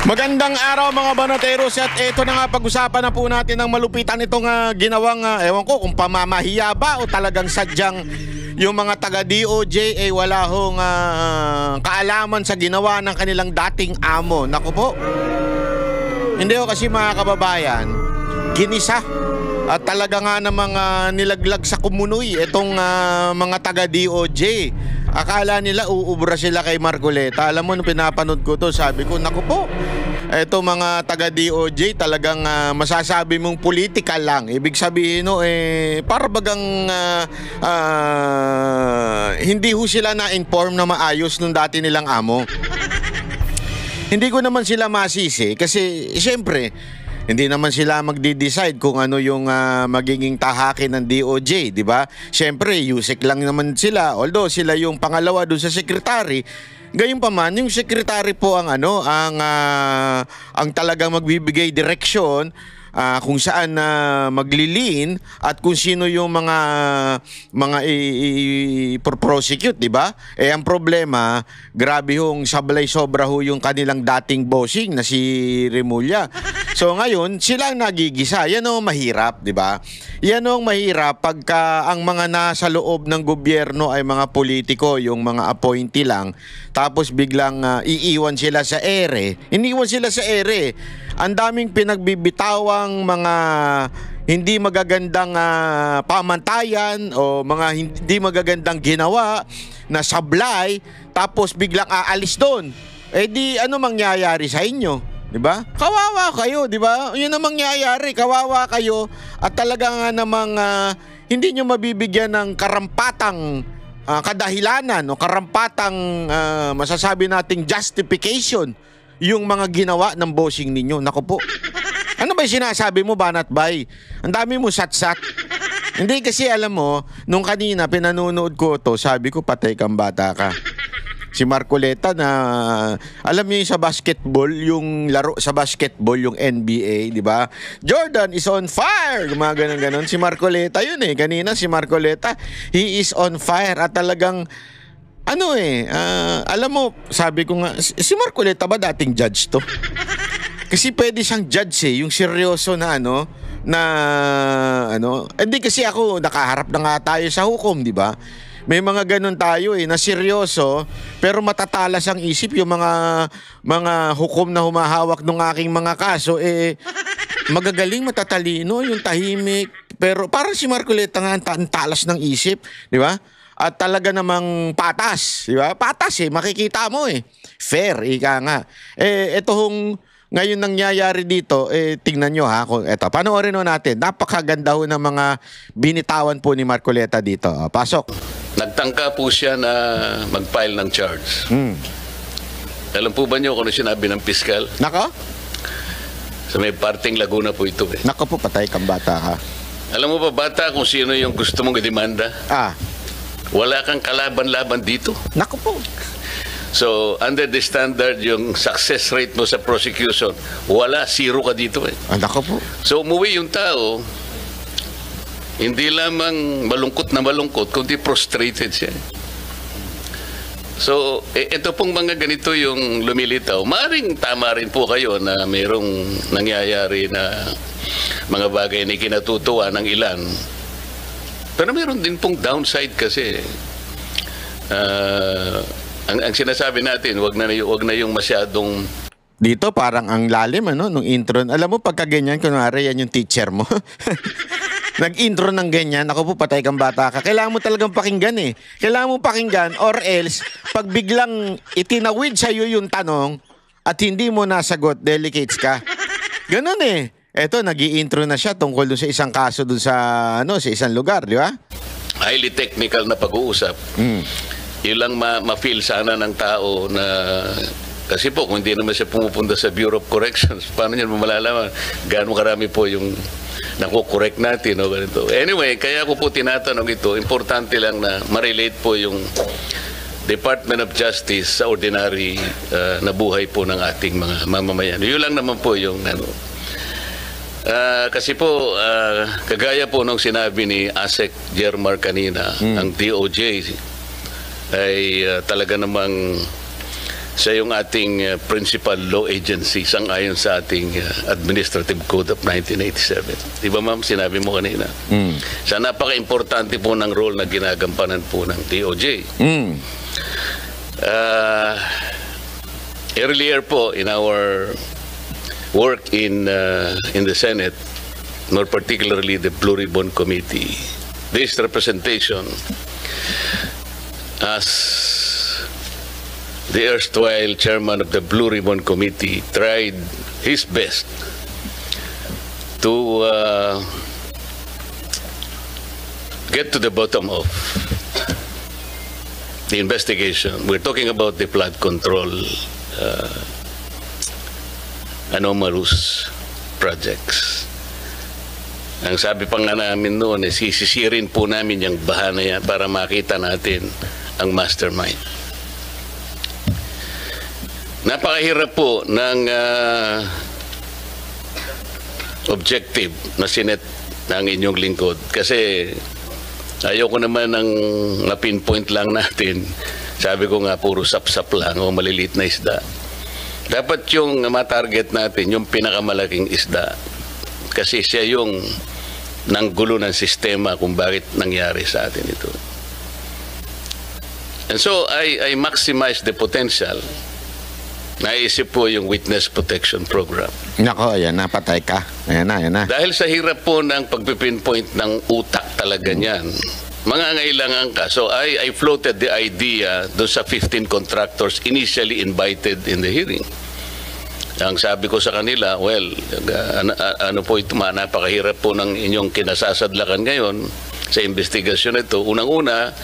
Magandang araw mga banateros at ito na nga pag-usapan na po natin ng malupitan itong ginawang ewan ko kung pamamahiya ba o talagang sadyang yung mga taga DOJ ay wala hong kaalaman sa ginawa ng kanilang dating amo. Naku po, hindi ko kasi mga kababayan, ginisa at talaga nga namang nilaglag sa kumunoy itong mga taga DOJ. Akala nila uubra sila kay Marcoleta. Alam mo, nung pinapanood ko to, sabi ko, naku po, eto mga taga DOJ talagang masasabi mong political lang. Ibig sabihin no, para bagang hindi ho sila na-inform na maayos nung dati nilang amo. Hindi ko naman sila masisi kasi siyempre hindi naman sila magde-decide kung ano yung magiging tahakin ng DOJ, di ba? Siyempre, USEC lang naman sila. Although sila yung pangalawa doon sa secretary, gayunpaman yung secretary po ang ang talagang magbibigay direksyon kung saan maglilin at kung sino yung mga i-prosecute, di ba? Ang problema, grabe yung sablay sobra ho yung kanilang dating bossing na si Remulla. So ngayon, sila ang nagigisa. Yan ang mahirap, di ba? Yan ang mahirap pagka ang mga nasa loob ng gobyerno ay mga politiko, yung mga appointee lang, tapos biglang iiwan sila sa ere. Iniwan sila sa ere. Ang daming pinagbibitawang mga hindi magagandang pamantayan o mga hindi magagandang ginawa na sablay, tapos biglang aalis doon. Di ano mangyayari sa inyo? Diba? Kawawa kayo, di ba? Yun ang mangyayari, kawawa kayo at talaga nga namang hindi nyo mabibigyan ng karampatang kadahilanan o karampatang masasabi nating justification yung mga ginawa ng bossing ninyo. Naku po. Ano ba yung sinasabi mo, Banat Bay? Ang dami mo sat-sat. Hindi kasi alam mo, nung kanina pinanonood ko to, sabi ko patay kang bata ka. Si Marcoleta na, alam niyo yung sa basketball, yung laro sa basketball, yung NBA, di ba? Jordan is on fire! Mga ganun-ganun. Si Marcoleta yun kanina si Marcoleta, he is on fire at talagang, alam mo, sabi ko nga, si Marcoleta ba dating judge to? Kasi pwede siyang judge yung seryoso na hindi kasi ako, nakaharap na nga tayo sa hukom, di ba? May mga ganun tayo na seryoso pero matatalas ang isip yung mga hukom na humahawak ng aking mga kaso magagaling, matatalino, yung tahimik. Pero parang si Marcoleta nga ang talas ng isip, di ba? At talaga namang patas, di ba? Patas makikita mo fair, ika nga. Ito ngayon nangyayari dito, tingnan nyo kung eto, panoorin natin. Napakaganda ho ng mga binitawan po ni Marcoleta dito. Pasok. Nagtangka po siya na mag-file ng charge. Alam po ba niyo kung ano sinabi ng piskal? Nako? Sa may parting Laguna po ito. Nako po, patay kang bata ka. Alam mo ba, bata, kung sino yung gusto mong idemanda? Wala kang kalaban-laban dito. Nako po. So, under the standard, yung success rate mo sa prosecution, wala, zero ka dito Nako po. So, umuwi yung tao, hindi lamang malungkot na malungkot, kundi frustrated siya. So, ito pong mga ganito yung lumilitaw. Maaring tama rin po kayo na mayroong nangyayari na mga bagay na kinatutuwa ng ilan. Pero mayroon din pong downside kasi. Ang sinasabi natin, wag na yung masyadong dito parang ang lalim nung intro. Alam mo pagka ganyan, kunwari yan yung teacher mo. Nag-intro ng ganyan, ako po patay kang bata ka. Kailangan mo talagang pakinggan Kailangan mo pakinggan or else pag biglang itinawid sa iyo yung tanong at hindi mo nasagot, delicates ka. Ganun Eto, nag-i-intro na siya tungkol doon sa isang kaso doon sa sa isang lugar, di ba? Highly technical na pag-uusap. Yun lang ma-feel sana ng tao na kasi po kung hindi naman siya pumupunta sa Bureau of Corrections, paano niya malalaman gaano karami po yung nakukorek natin o ganito. Anyway, kaya ko po tinatanong ito, importante lang na ma-relate po yung Department of Justice sa ordinary na buhay po ng ating mga mamamayan. Yun lang naman po yung kasi po, kagaya po nung sinabi ni ASEC Jermar kanina, ang DOJ ay talaga namang Siya yung ating principal law agency sang-ayon sa ating Administrative Code of 1987. Di ba, ma'am? Sinabi mo kanina. Siya napaka-importante po ng role na ginagampanan po ng DOJ. Earlier po in our work in the Senate, more particularly the Blue Ribbon Committee, this representation as the erstwhile chairman of the Blue Ribbon Committee tried his best to get to the bottom of the investigation. We're talking about the flood control anomalous projects. Ang sabi pa nga namin noon, sisisirin po namin yung baha na yan para makita natin ang mastermind. Napakahirap po ng objective na sinet ng inyong lingkod kasi ayoko naman ng na-pinpoint lang natin. Sabi ko nga, puro sap-sap lang o maliliit na isda. Dapat yung matarget natin, yung pinakamalaking isda. Kasi siya yung nanggulo ng sistema kung bakit nangyari sa atin ito. And so, I maximize the potential. Naisip po yung Witness Protection Program. Nako, ayan na, patay ka. Ayan na. Dahil sa hirap po ng pagpipinpoint ng utak talaga niyan, mangangailangan ka. So I floated the idea doon sa 15 contractors initially invited in the hearing. Ang sabi ko sa kanila, well, ano po ito, napakahirap po ng inyong kinasasadlakan ngayon sa investigasyon ito. Unang-una,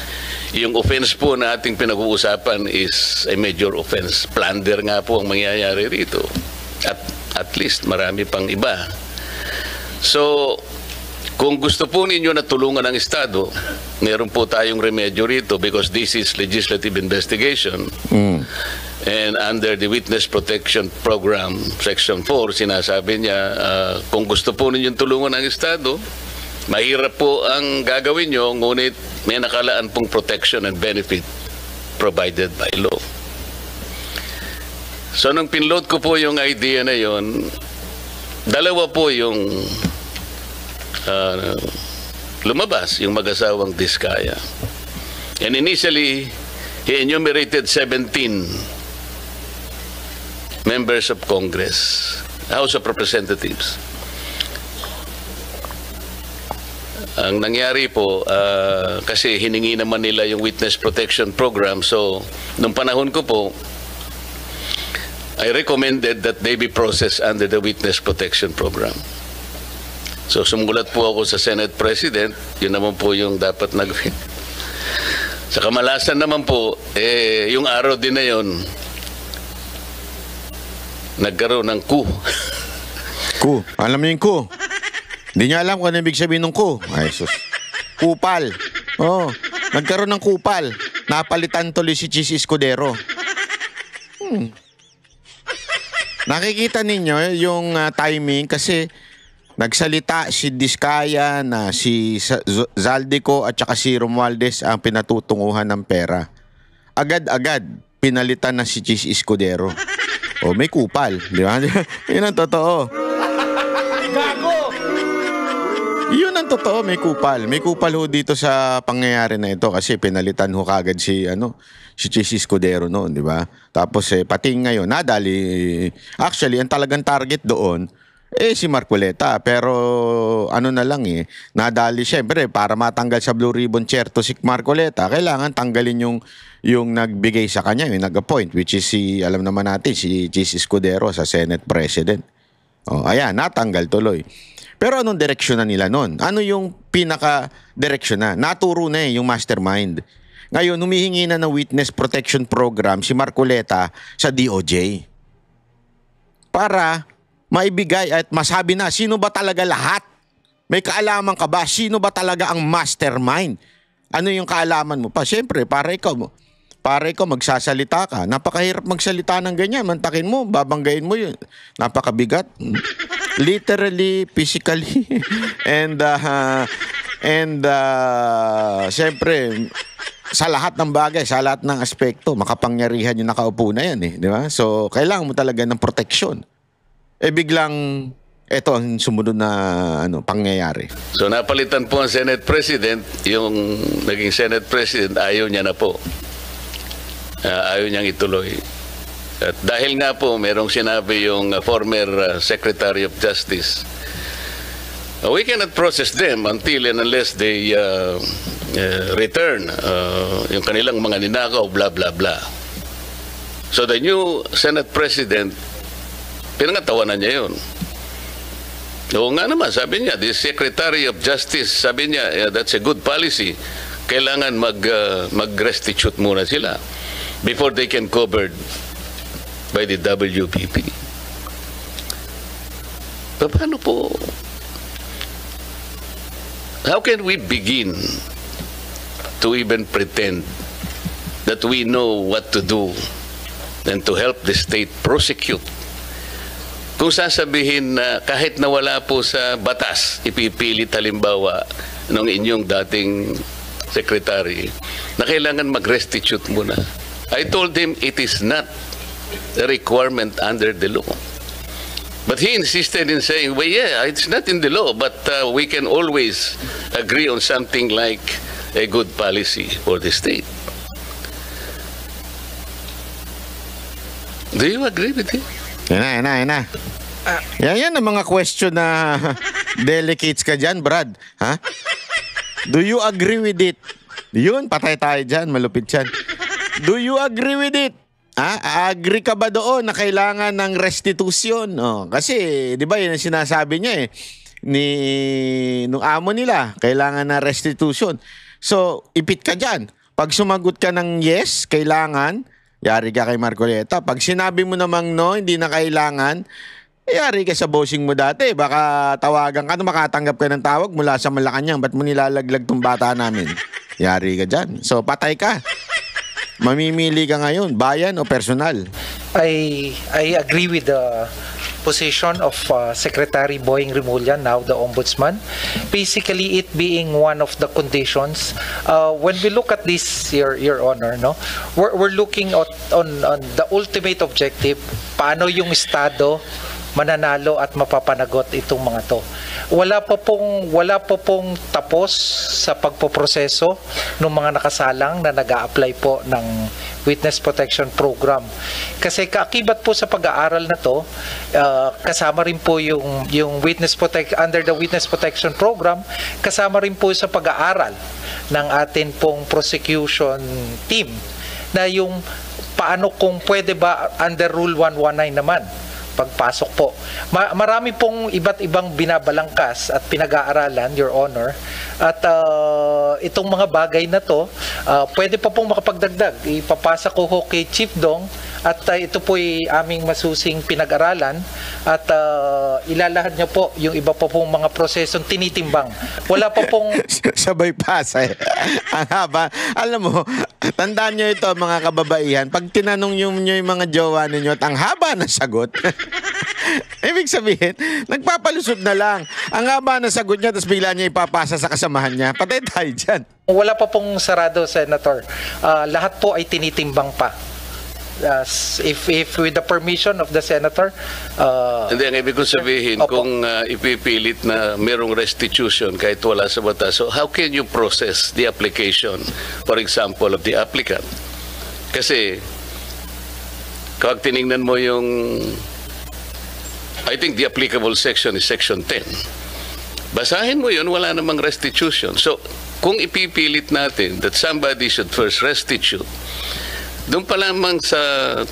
yung offense po na ating pinag-uusapan is a major offense. Plunder nga po ang mangyayari rito. At least marami pang iba. So, kung gusto po ninyo na tulungan ng Estado, meron po tayong remedyo rito because this is legislative investigation. And under the Witness Protection Program, Section 4, sinasabi niya, kung gusto po ninyong tulungan ng Estado, mahirap po ang gagawin nyo, ngunit may nakalaan pong protection and benefit provided by law. So, nung pinload ko po yung idea na yon, dalawa po yung lumabas, yung mag-asawang Diskaya. And initially, he enumerated 17 members of Congress, House of Representatives. Ang nangyari po, kasi hiningi naman nila yung Witness Protection Program, so nung panahon ko po, I recommended that they be processed under the Witness Protection Program. So sumulat po ako sa Senate President, yun naman po yung dapat nagawin. Sa kamalasan naman po, yung araw din na yun, nagkaroon ng coup. Coup? Alam niyo yung coup? Hindi niya alam kung ano ibig sabihin ng coup. Ay, sus. Kupal. Oh, nagkaroon ng kupal. Napalitan tuloy si Chis Escudero. Nakikita ninyo yung timing kasi nagsalita si Diskaya na si Zaldico at saka si Romualdez ang pinatutunguhan ng pera. Agad-agad pinalitan na si Chis Escudero. O may kupal, di ba? Yun ang totoo. Gago! Yun ang totoo, may kupal. May kupal ho dito sa pangyayari na ito kasi pinalitan ho kagad si Chis Escudero noon, di ba? Tapos pati ngayon, nadali. Actually, ang talagang target doon si Marcoleta, pero ano na lang nadali siyempre para matanggal sa Blue Ribbon Chair to si Marcoleta, kailangan tanggalin yung nagbigay sa kanya, yung nag-appoint, which is alam naman natin, si Chis Escudero sa Senate President. O, ayan, natanggal tuloy. Pero anong direksyon na nila nun? Ano yung pinaka-direksyon na? Naturo na yung mastermind. Ngayon, humihingi na ng Witness Protection Program si Marcoleta sa DOJ. Para maibigay at masabi na sino ba talaga lahat? May kaalaman ka ba? Sino ba talaga ang mastermind? Ano yung kaalaman mo pa? Siyempre, para ikaw magsasalita ka. Napakahirap magsalita ng ganyan. Mantakin mo, babanggain mo yun. Napakabigat. Literally, physically, and siyempre, sa lahat ng bagay, sa lahat ng aspekto, makapangyarihan yung nakaupo na yan eh, di ba? So, kailangan mo talaga ng proteksyon. Biglang, eto ang sumunod na pangyayari. So napalitan po ang Senate President, yung naging Senate President, ayaw niya na po. Ayaw niyang ituloy. At dahil nga po, merong sinabi yung former Secretary of Justice, we cannot process them until and unless they return yung kanilang mga ninakaw, blah, blah, blah. So the new Senate President, pinangatawanan niya yun. Oo nga naman, sabi niya, the Secretary of Justice, sabi niya, yeah, that's a good policy. Kailangan mag-restitute muna sila before they can covered by the WPP. Paano po? How can we begin to even pretend that we know what to do and to help the state prosecute? Kung sasabihin na kahit nawala po sa batas, ipipilit halimbawa ng inyong dating secretary na kailangan mag-restitute muna. I told him it is not a requirement under the law. But he insisted in saying, well, yeah, it's not in the law, but we can always agree on something like a good policy for the state. Do you agree with him? Yan na. Yan ang mga question na delicates ka dyan, Brad. Ha? Do you agree with it? Yun, patay tayo dyan, malupit yan. Do you agree with it? Agree ka ba doon na kailangan ng restitution? Kasi, di ba, yun ang sinasabi niya nung amo nila, kailangan na restitution. So, ipit ka dyan. Pag sumagot ka ng yes, kailangan, yari ka kay Marcoleta. Pag sinabi mo namang no, hindi na kailangan, yari ka sa bossing mo dati. Baka tawagan ka, makatanggap ka ng tawag mula sa Malacanang. Ba't mo nilalaglag tong bata namin? Yari ka dyan. So, patay ka. Mamimili ka ngayon, bayan o personal? I agree with the position of Secretary Boying Rimulya, now the Ombudsman. Basically, it being one of the conditions. When we look at this, Your Honor, no, we're looking on the ultimate objective. Paano yung Estado mananalo at mapapanagot itong mga to. Wala pa pong tapos sa pagpoproseso ng mga nakasalang na nag-a-apply po ng Witness Protection Program. Kasi kaakibat po sa pag-aaral na to, kasama rin po yung under the Witness Protection Program, kasama rin po sa pag-aaral ng atin pong prosecution team na yung paano kung pwede ba under Rule 119 naman pagpasok po. Marami pong iba't ibang binabalangkas at pinag-aaralan, Your Honor. At itong mga bagay na to, pwede pa pong makapagdagdag. Ipapasa ko kay Chief Dong at ito po'y aming masusing pinag-aralan at ilalahad niya po yung iba pa pong mga prosesong tinitimbang. Wala pa pong... Sabay pasa eh. Ang haba. Alam mo, tandaan nyo ito mga kababaihan, pag tinanong nyo yung mga jowa ninyo at ang haba na sagot, ibig sabihin, nagpapalusot na lang. Ang haba na sagot niya, tapos bigla niya ipapasa sa kasamahan niya. Patay tayo dyan. Wala pa pong sarado, Senator. Lahat po ay tinitimbang pa. If with the permission of the Senator. Hindi, ang ibig kong sabihin, kung ipipilit na merong restitution kahit wala sa batas, so how can you process the application, for example, of the applicant? Kasi, kapag tinignan mo yung, I think the applicable section is section 10. Basahin mo yun, wala namang restitution. So, kung ipipilit natin that somebody should first restitute, doon pa lamang sa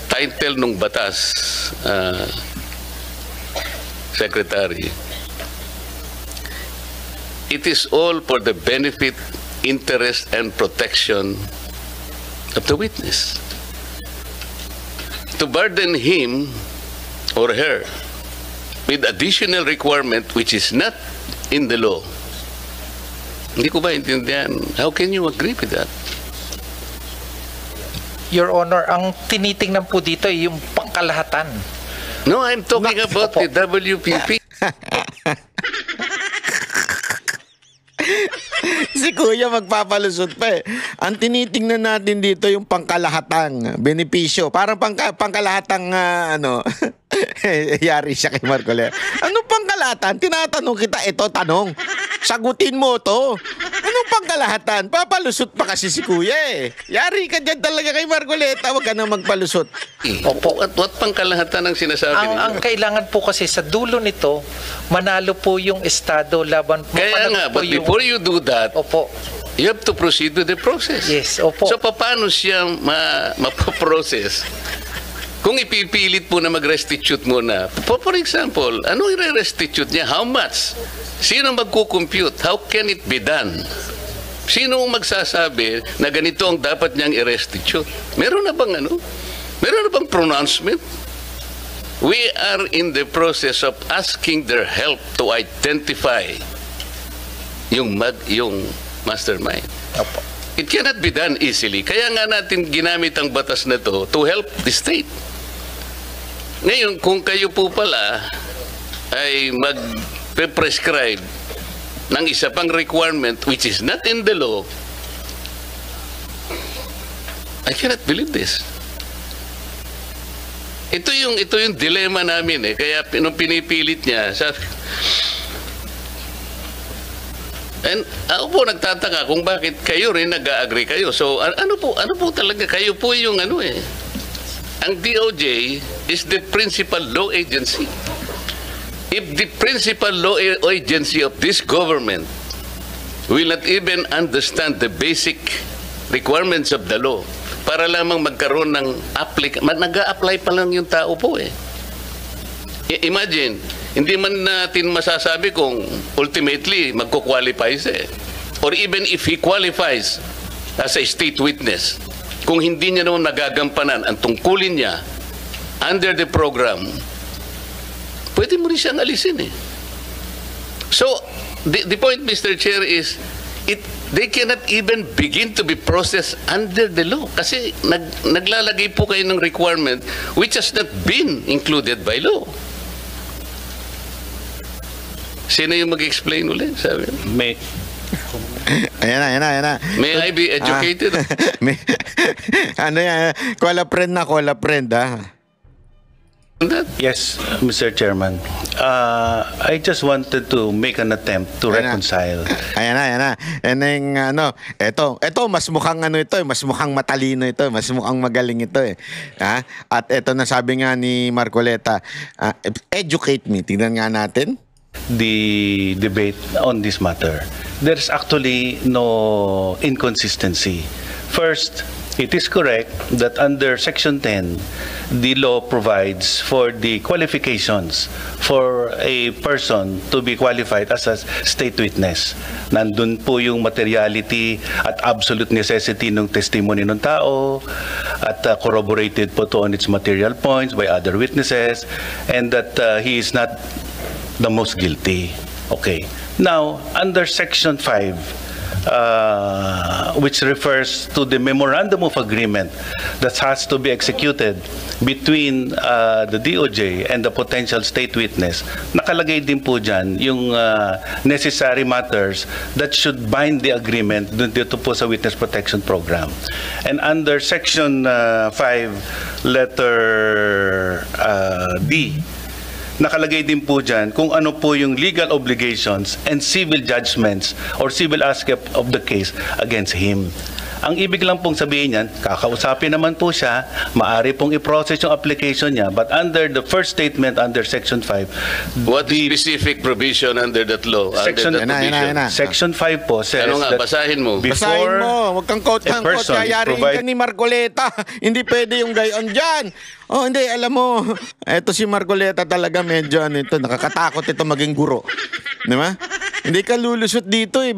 title ng batas, Secretary, it is all for the benefit, interest, and protection of the witness. To burden him or her with additional requirement which is not in the law. Hindi ko ba intindihan? How can you agree with that? Your Honor, ang tinitingnan po dito ay yung pangkalahatan. No, I'm talking about the WPP. Si Kuya magpapalusot pa eh. Ang tinitingnan natin dito yung pangkalahatang benepisyo. Parang pangkalahatang ano, yari siya kay Marcoleta. Anong pangkalahatan? Tinatanong kita, ito tanong. Sagutin mo to. Anong pangkalahatan? Papalusot pa kasi si Kuya eh. Yari ka dyan talaga kay Marcoleta. Huwag ka na magpalusot. Opo. At what pangkalahatan ang sinasabi ninyo? Ang kailangan po kasi sa dulo nito, manalo po yung Estado laban po. Kaya nga, but before you do that, Opo. you have to proceed with the process. Yes, opo. So, paano siya mapaprocess? Kung ipipilit po na mag-restitute muna, for example, ano i-restitute niya? How much? Sino magkukompute? How can it be done? Sino ang magsasabi na ganito ang dapat niyang i-restitute? Meron na bang ano? Meron na bang pronouncement? We are in the process of asking their help to identify yung mastermind. Opo. It cannot be done easily. Kaya nga natin ginamit ang batas na to help the state. Ngayon, kung kayo po pala ay mag-prescribe ng isa pang requirement which is not in the law, I cannot believe this. Ito yung dilemma namin eh. Kaya nung pinipilit niya, sabi, and ako po nagtataka kung bakit kayo rin nag-agree kayo. So ano po talaga kayo po yung ano eh. Ang DOJ is the principal law agency. If the principal law agency of this government will not even understand the basic requirements of the law para lamang magkaroon ng nag-a-apply pa lang yung tao po eh. Imagine, hindi man natin masasabi kung ultimately magko-qualify siya eh. Or even if he qualifies as a state witness, kung hindi niya naman magagampanan ang tungkulin niya under the program, pwede mo rin siyang alisin eh. So, the point, Mr. Chair, is they cannot even begin to be processed under the law kasi naglalagay po kayo ng requirement which has not been included by law. Sino yung mag-explain ulit? Sabi? Ayan na. May I be educated? Ano yan? Call a friend ha? Yes, Mr. Chairman. I just wanted to make an attempt to reconcile. Ayan na. And then, ito, mas mukhang mas mukhang matalino ito, mas mukhang magaling ito eh. Ha? At ito na sabi nga ni Marcoleta, educate me. Tingnan nga natin. The debate on this matter. There's actually no inconsistency. First, it is correct that under Section 10, the law provides for the qualifications for a person to be qualified as a state witness. Nandun po yung materiality at absolute necessity ng testimony ng tao at corroborated po to on its material points by other witnesses and that he is not the most guilty. Okay. Now, under Section 5, which refers to the memorandum of agreement that has to be executed between the DOJ and the potential state witness, nakalagay din po dyan yung necessary matters that should bind the agreement dito po sa Witness Protection Program. And under Section 5, letter D, nakalagay din po dyan kung ano po yung legal obligations and civil judgments or civil aspect of the case against him. Ang ibig lang pong sabihin niyan, kakausapin naman po siya, maari pong i-process yung application niya, but under the first statement under Section 5, what specific provision under that law? Section, under that provision? Section 5 po says ano nga, that basahin mo. Basahin mo, huwag kang quote-unquote, yayarin ka ni Marcoleta. Hindi pwede yung gayon dyan. Oh, hindi, alam mo, eto si Marcoleta talaga medyo nakakatakot ito maging guro. Di ba? Hindi ka lulusot dito eh.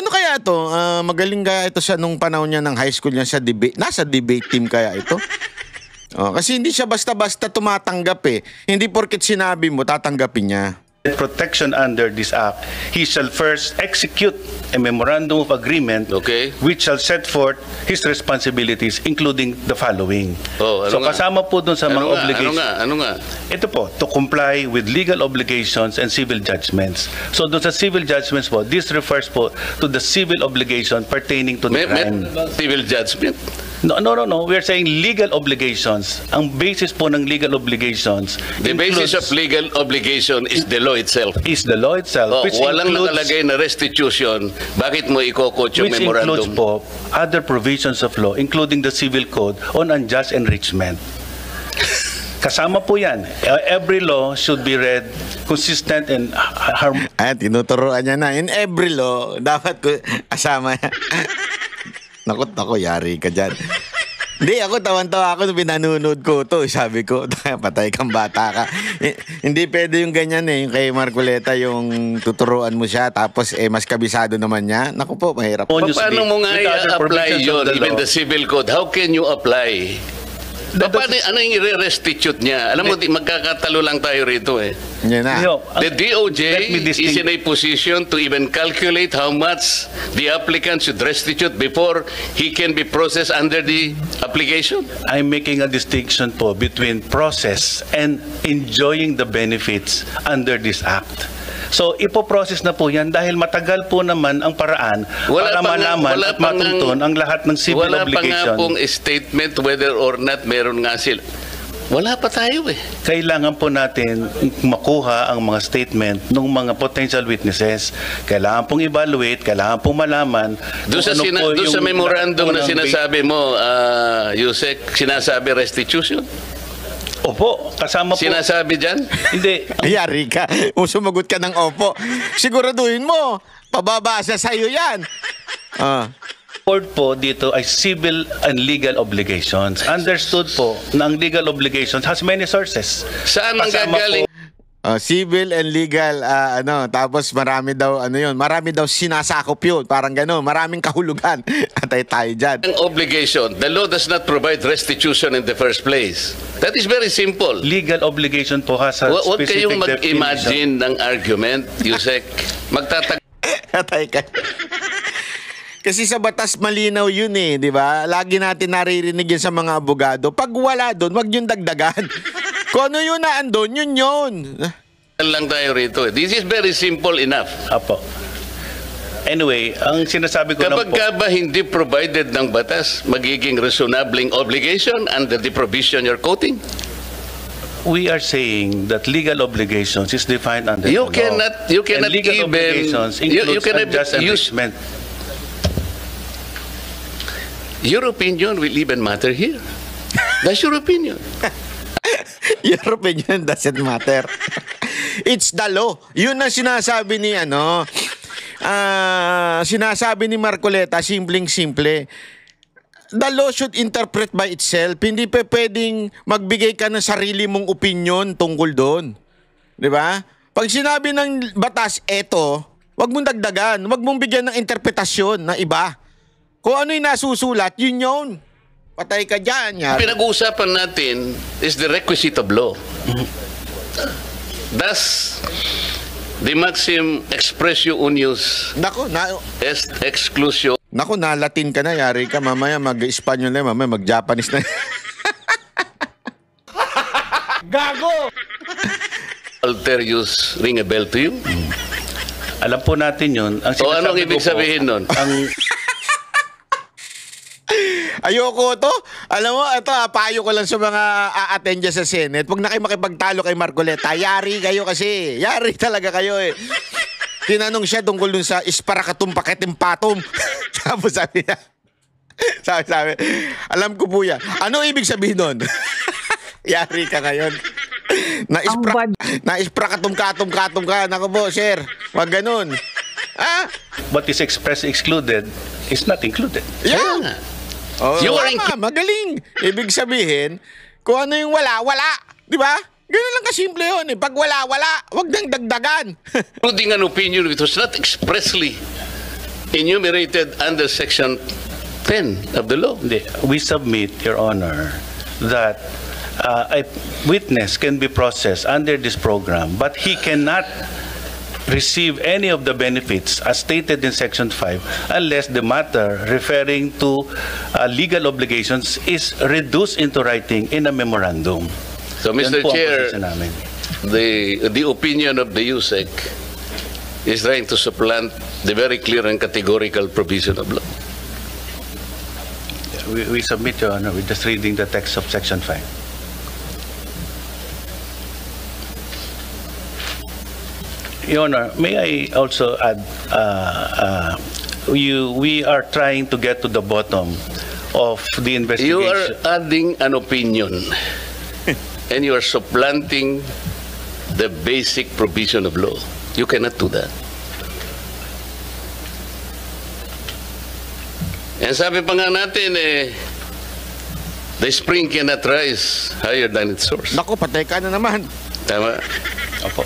Ano kaya ito? Magaling kaya ito sa nung panahon niya ng high school niya sa debate. Nasa debate team kaya ito? Kasi hindi siya basta-basta tumatanggap eh. Hindi porket sinabi mo, tatanggapin niya. protection under this act, he shall first execute a memorandum of agreement Okay. which shall set forth his responsibilities, including the following. Oh, ano So nga? kasama po dun sa mga Ano obligations. nga? Ano nga? Ito po, to comply with legal obligations and civil judgments. So doon sa civil judgments po, this refers po to the civil obligation pertaining to the May crime. civil judgment. No. We are saying legal obligations. Ang basis po ng legal obligations The basis of legal obligation is the law itself. is the law itself, Oh, which walang includes, nakalagay na restitution. Bakit mo ikokot yung which includes memorandum? po other provisions of law, including the civil code on unjust enrichment. Kasama po yan. Every law should be read consistent and harmonious. Ayan, tinuturoan niya na. In every law, dapat ko asama yan. Nakot ako, yari ka dyan. Hindi, ako tawan-tawa ako nung pinanonood ko to. Sabi ko, patay kang bata ka. Hindi pwede yung ganyan eh. Yung kay Marcoleta, yung tuturuan mo siya, tapos mas kabisado naman niya. Naku po, mahirap. Paano mo nga With other i-apply provisions of yun, the even law. the civil code? How can you apply? Paano, ano yung i-restitute niya? Alam mo, magkakatalo lang tayo rito eh. Yan na. The DOJ Let me is in a position to even calculate how much the applicant should restitute before he can be processed under the application. I'm making a distinction po between process and enjoying the benefits under this act. So, ipoprocess na po yan dahil matagal po naman ang paraan para malaman at matuntun ang lahat ng civil wala obligation. Wala pa nga pong statement whether or not meron nga sila. Wala pa tayo eh. Kailangan po natin makuha ang mga statement ng mga potential witnesses. Kailangan pong evaluate, kailangan pong malaman. Doon sa, doon sa memorandum na sinasabi mo, Yusek, sinasabi restitution? Opo, kasama po. Sinasabi dyan? Hindi. Yari ka. Kung sumagot ka ng opo, siguraduhin mo, pababasa sa'yo yan. Word po dito ay civil and legal obligations. Understood po na ang legal obligations has many sources. Saan ang Kasama gagaling? Civil and legal, tapos marami daw, marami daw sinasakop yun. Parang gano'n, maraming kahulugan. Atay tayo dyan. Ang obligation, the law does not provide restitution in the first place. That is very simple. Legal obligation po has a Huwag specific kayong definition. mag-imagine ng argument, Yusek. Atay ka. Kasi sa batas malinaw yun eh, di ba? Lagi natin naririnig yun sa mga abogado. Pag wala doon, wag yung dagdagan. Kung ano yun na andun, yun. lang tayo rito. This is very simple enough. Apo. Anyway, ang sinasabi ko lang Kapag po, ka ba hindi provided ng batas, magiging reasonabling obligation under the provision you're quoting? we are saying that legal obligations is defined under You the cannot- law. you cannot And legal even- obligations you includes cannot unjust use- enrichment. Your opinion will even matter here. That's your opinion. Your opinion doesn't matter. It's the law. Yun ang sinasabi ni sinasabi ni Marcoleta, simpleng-simple. The law should interpret by itself. Hindi pa pwedeng magbigay ka ng sarili mong opinion tungkol doon. 'Di ba? Pag sinabi ng batas, eto, wag mong dagdagan, wag mong bigyan ng interpretasyon na iba. Kung ano yung nasusulat, yun. Patay ka dyan. Yari. Pinag-uusapan natin is the requisite of law. Thus, the maxim expressio unius Nako, est exclusio Latin ka na, yari ka. Mamaya mag-Espanyol na, mamaya mag-Japanese na. Gago! alterius ring a bell to you? Alam po natin yun. Ang O anong sinasabi ibig ko po, sabihin nun? Ang Ayoko to. Alam mo, ito, payo ko lang sa mga a-attend dyan sa Senate. Pag na kayo makipagtalo kay Marcoleta, yari kayo kasi. Yari talaga kayo eh. Tinanong siya tungkol dun sa isparakatum paketim patum. Tapos sabi niya, sabi, alam ko po yan. Ano ibig sabihin nun? Yari ka ngayon. Naispakatum-katum ka. Naku po, sir. Wag ganun. what is expressed excluded is not included. Yeah. Oh, You are tama, magaling. Ibig sabihin, kung ano yung wala. Di ba? Ganun lang kasimple yun. Eh. Pag wala, wag nang dagdagan. Including an opinion which was not expressly enumerated under Section 10 of the law. Hindi. We submit, Your Honor, that a witness can be processed under this program, but he cannot receive any of the benefits as stated in Section 5 unless the matter referring to legal obligations is reduced into writing in a memorandum. So, Yan Mr. po ang Chair, posisyon namin. the opinion of the USEC is trying to supplant the very clear and categorical provision of law. We submit, Your Honor, with just reading the text of Section 5. Your Honor, may I also add, we are trying to get to the bottom of the investigation. You are adding an opinion and you are supplanting the basic provision of law. You cannot do that. And sabi pa nga natin, the spring cannot rise higher than its source. Naku, patay ka na naman. Tama? Opo.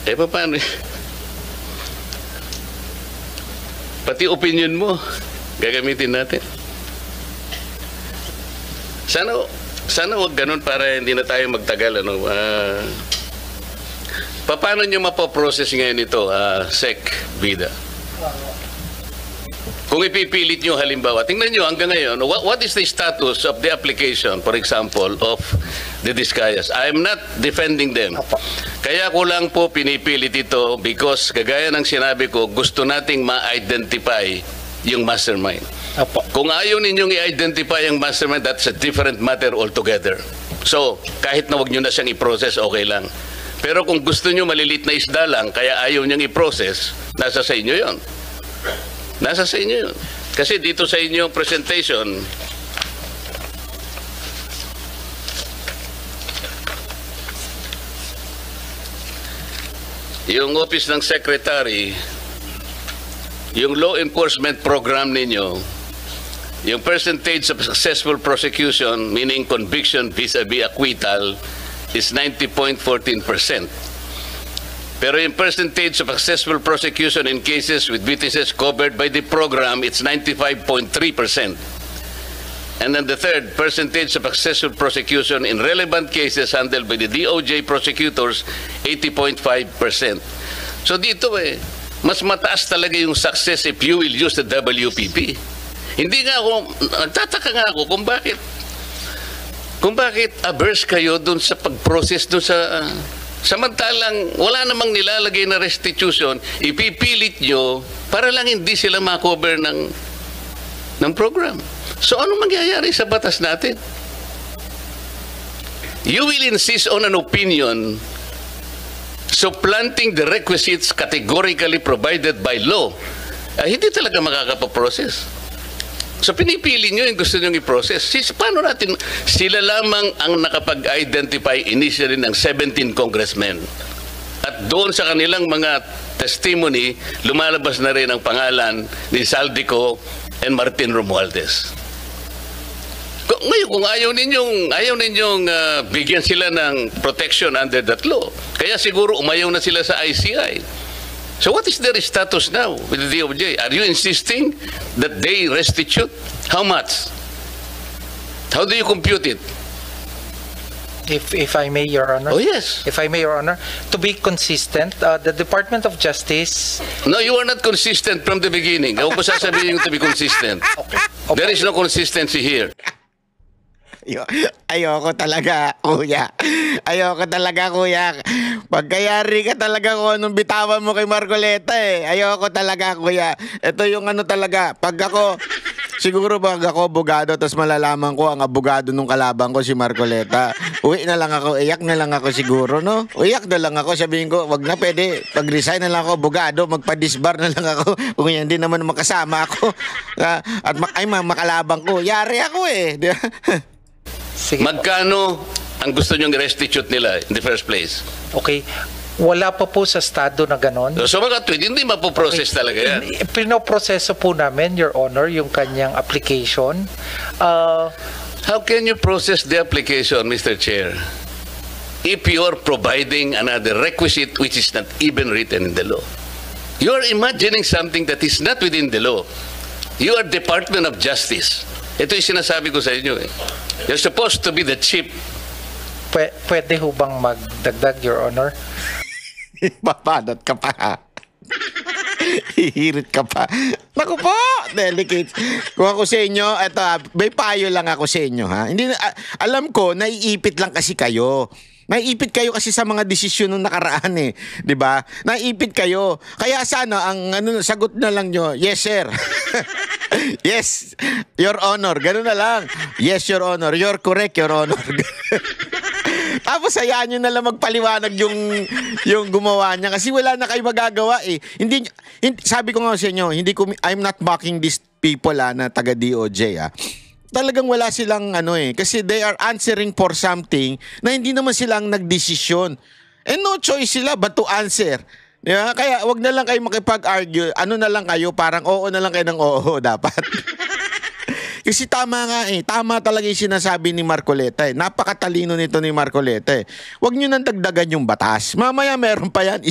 Paano? Pati opinion mo, gagamitin natin. Sana wag ganun para hindi na tayo magtagal. Paano nyo mapoprocess ngayon ito, Sec. Vida? Kung ipipilit nyo halimbawa, tingnan nyo hanggang ngayon, what is the status of the application, for example, of the Discayas? I am not defending them. Kaya ko lang po pinipilit ito because kagaya ng sinabi ko, gusto nating ma-identify yung mastermind. Kung ayaw ninyong i-identify yung mastermind, that's a different matter altogether. So, kahit na wag nyo na siyang i-process, okay lang. Pero kung gusto nyo malilit na isda lang, kaya ayaw niyang i-process, nasa sa inyo yon. Nasa sa inyo yun. Kasi dito sa inyong presentation, yung Office ng Secretary, yung law enforcement program ninyo, yung percentage of successful prosecution, meaning conviction vis-a-vis acquittal, is 90.14%. Pero yung percentage of successful prosecution in cases with witnesses covered by the program, it's 95.3%. And then the third, percentage of successful prosecution in relevant cases handled by the DOJ prosecutors, 80.5%. So dito mas mataas talaga yung success if you will use the WPP. Hindi nga ako, nagtataka nga ako kung bakit averse kayo dun sa pag-process dun sa... Samantalang wala namang nilalagay na restitution, ipipilit nyo para lang hindi sila makover ng program. So anong mangyayari sa batas natin? You will insist on an opinion supplanting the requisites categorically provided by law. Hindi talaga makakapaprocess. So pinipili nyo yung gusto nyo i-process. Paano natin? Sila lamang ang nakapag-identify initially ng 17 congressmen. At doon sa kanilang mga testimony, lumalabas na rin ang pangalan ni Saldico and Martin Romualdez. Ngayon, kung ayaw ninyong bigyan sila ng protection under that law, kaya siguro umayaw na sila sa ICI. So what is their status now with the DOJ? Are you insisting that they restitute? How much? How do you compute it? If I may, Your Honor. Oh, yes. If I may, Your Honor, to be consistent, the Department of Justice... No, you are not consistent from the beginning. Ako pa sasabihin yung to be consistent. Okay. There is no consistency here. Ayoko talaga, kuya. Ayoko talaga, kuya. Pagkayari ka talaga kung anong bitawan mo kay Marcoleta eh. Ayoko talaga, kuya. Ito yung ano talaga. Pag ako, siguro pag ako abogado, tapos malalaman ko ang abogado nung kalaban ko si Marcoleta, uwi na lang ako, iyak na lang ako siguro, no? Iyak na lang ako, sabihin ko, wag na pwede. Pag-resign na lang ako, abogado, magpa-disbar na lang ako. Kung hindi naman makasama ako. At makalabang ko, yari ako eh. Di ba? Sige. Magkano ang gusto nyong restitute nila in the first place? Okay. Wala pa po sa estado na ganon. So mga tweet, hindi mapoprocess talaga yan. Pinoproseso po namin, Your Honor, yung kanyang application. How can you process the application, Mr. Chair, if you are providing another requisite which is not even written in the law? You are imagining something that is not within the law. You are Department of Justice. Ito yung sinasabi ko sa inyo eh. You're supposed to be the chief. Pwede ho bang magdagdag, Your Honor? Papanat ka pa. Hihirit ka pa. Naku po, delicate. Kung ako sa inyo, eto, may payo lang ako sa inyo, ha? Hindi, alam ko, naiipit lang kasi kayo. Naiipit kayo kasi sa mga desisyon nung nakaraan eh, 'di ba? Naiipit kayo. Kaya sana ang sagot na lang nyo, yes sir. Yes, Your Honor. Ganun na lang. Yes, Your Honor. You're correct, Your Honor. Tapos hayaan nyo na lang magpaliwanag yung gumawa niya kasi wala na kayo magagawa eh. Sabi ko nga sa inyo, I'm not mocking these people na taga DOJ Talagang wala silang kasi they are answering for something na hindi naman silang nagdesisyon. And no choice sila but to answer. Diba? Kaya wag na lang kayo makipag-argue. Ano na lang kayo, parang oo na lang kayo ng oo dapat. Kasi tama nga tama talaga yung sinasabi ni Marcoleta Napakatalino nito ni Marcoleta Wag nyo nang dagdagan yung batas. Mamaya meron pa yan.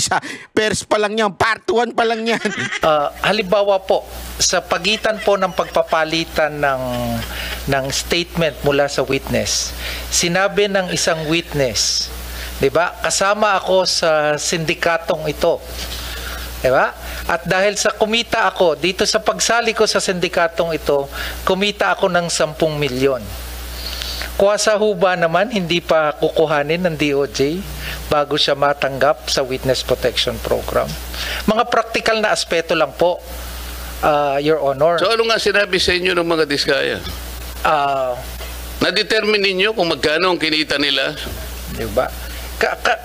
First pa lang yan. Part 1 pa lang yan. Halimbawa po, sa pagitan po ng pagpapalitan ng statement mula sa witness, sinabi ng isang witness, 'di ba? Kasama ako sa sindikatong ito. 'Di ba? At dahil sa kumita ako dito sa pagsali ko sa sindikatong ito, kumita ako ng 10 milyon. Kuwasa ho ba naman hindi pa kukuhanin ng DOJ bago siya matanggap sa Witness Protection Program? Mga practical na aspeto lang po, Your Honor. So ano nga sinabi sa inyo ng mga diskaya? Na-determine ninyo kung magkano ang kinita nila? Diba?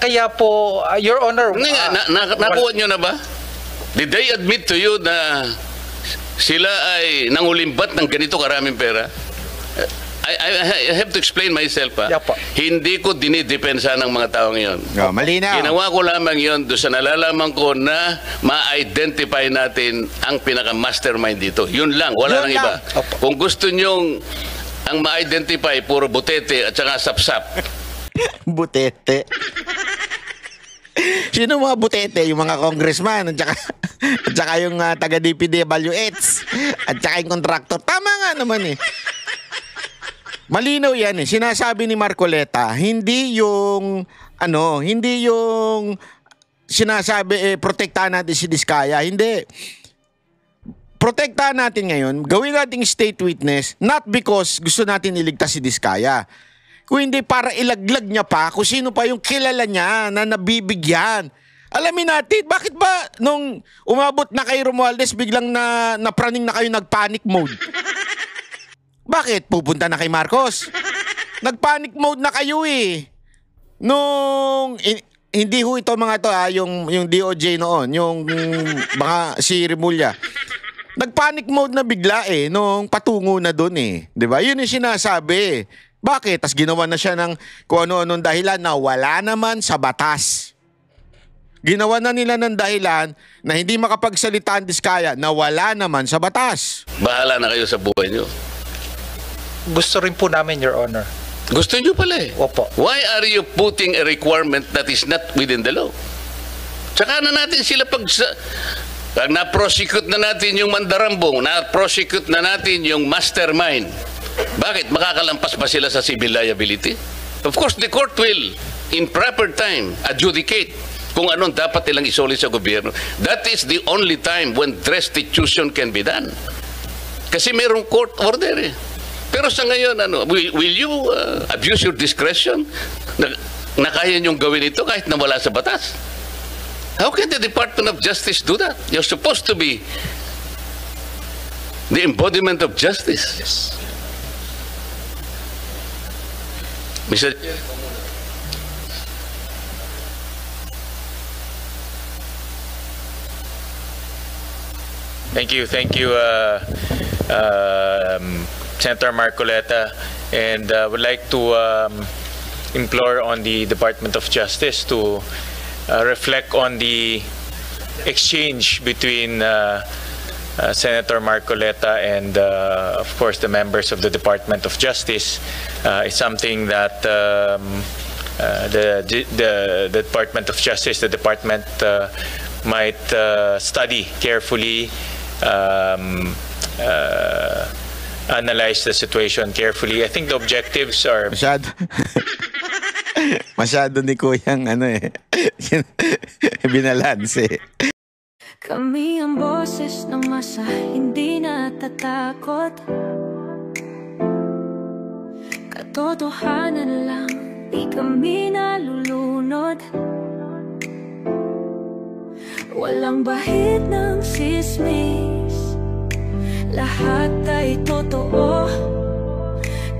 Kaya po, Your Honor... Nakuha nyo na ba? Did they admit to you na sila ay nangulimbat ng ganito karaming pera? I have to explain myself Yapo. Hindi ko dinidepensa ng mga taong yon. Malinaw. Ginawa ko lamang yon doon sa nalalaman ko na ma-identify natin ang pinaka-mastermind dito. Yun lang, wala nang iba. Kung gusto nyong ang ma-identify, puro butete at saka sapsap. Butete. Sino mga butete? Yung mga congressman at saka yung taga-DPWH at saka yung contractor. Tama nga naman Malinaw yan Sinasabi ni Marcoleta, hindi yung sinasabi protektahan natin si Diskaya. Hindi. Protektahan natin ngayon, gawin nating state witness not because gusto natin iligtas si Diskaya. Kung hindi para ilaglag niya pa kung sino pa yung kilala niya na nabibigyan. Alamin natin, bakit ba nung umabot na kay Romualdez biglang napraning na kayo nag-panic mode? Bakit? Pupunta na kay Marcos. Nag-panic mode na kayo Nung hindi ho ito mga to yung DOJ noon, yung mga si Remulla. Nag-panic mode na bigla nung patungo na doon 'Di ba? Yun yung sinasabi. Bakit? Tas ginawa na siya ng kung ano-anong dahilan na wala naman sa batas. Ginawa na nila ng dahilan na hindi makapagsalita ang Diskaya na wala naman sa batas. Bahala na kayo sa buhay nyo. Gusto rin po namin, Your Honor. Gusto nyo pala Opo. Why are you putting a requirement that is not within the law? Tsaka na natin sila pag na-prosecute na natin yung mandarambong, na-prosecute na natin yung mastermind. Bakit? Makakalampas pa sila sa civil liability? Of course, the court will, in proper time, adjudicate kung anong dapat ilang isoli sa gobyerno. That is the only time when restitution can be done. Kasi mayroong court order Pero sa ngayon, will you abuse your discretion na kaya niyong gawin ito kahit na wala sa batas? How can the Department of Justice do that? You're supposed to be the embodiment of justice. Yes. Mr. Thank you, Senator Marcoleta, and would like to implore on the Department of Justice to reflect on the exchange between Senator Marcoleta and of course the members of the Department of Justice. Is something that the Department of Justice, the department might study carefully analyze the situation carefully. I think the objectives are Masyado ni Kuyang binalanse. Kami ang boses ng masa, hindi natatakot. Katotohanan lang, di kami nalulunod. Walang bahid ng sismis, lahat ay totoo.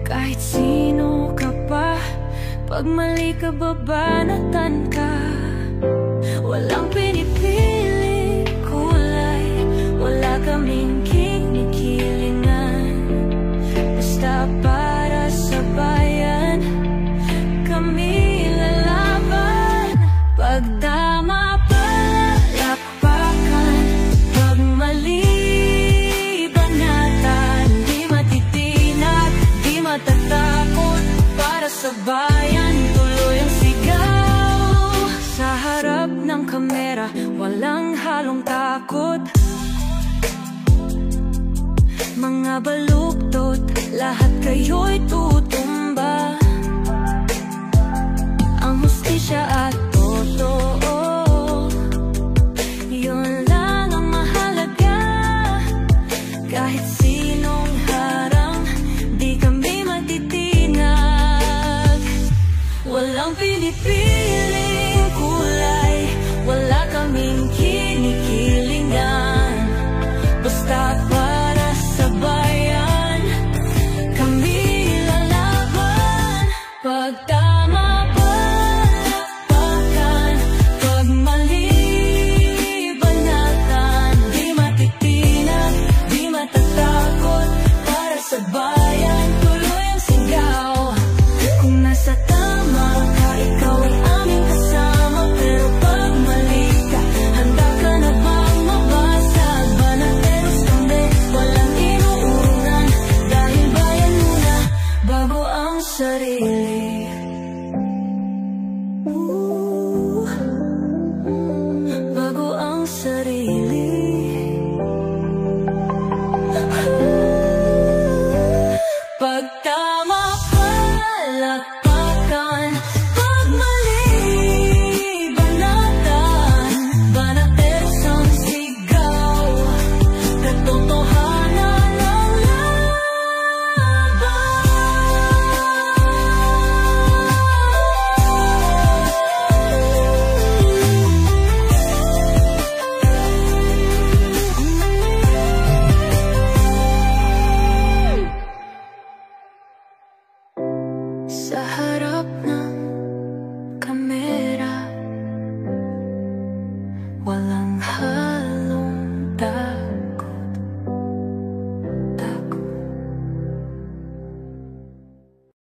Kahit sino ka pa, pag mali ka babanatan ka. Walang pinipili kulay, wala kaming kinikilingan. Basta para sa bayan, kami lalaban. Pag tama palakpakan, pag mali banatan. Di matitinag, di matatakot, para sa bayan tuloy ang sigaw. Sa harap ng kamera, walang halong takot. Mga baluktot, lahat kayo'y tutumba. Ang hustisya at totoo, yun lang ang mahalaga. Kahit sinong harang, di kami matitinag. Walang pinipiling kulay, wala kaming kinikilingan. Basta para sa bayan, kami lalaban. Pag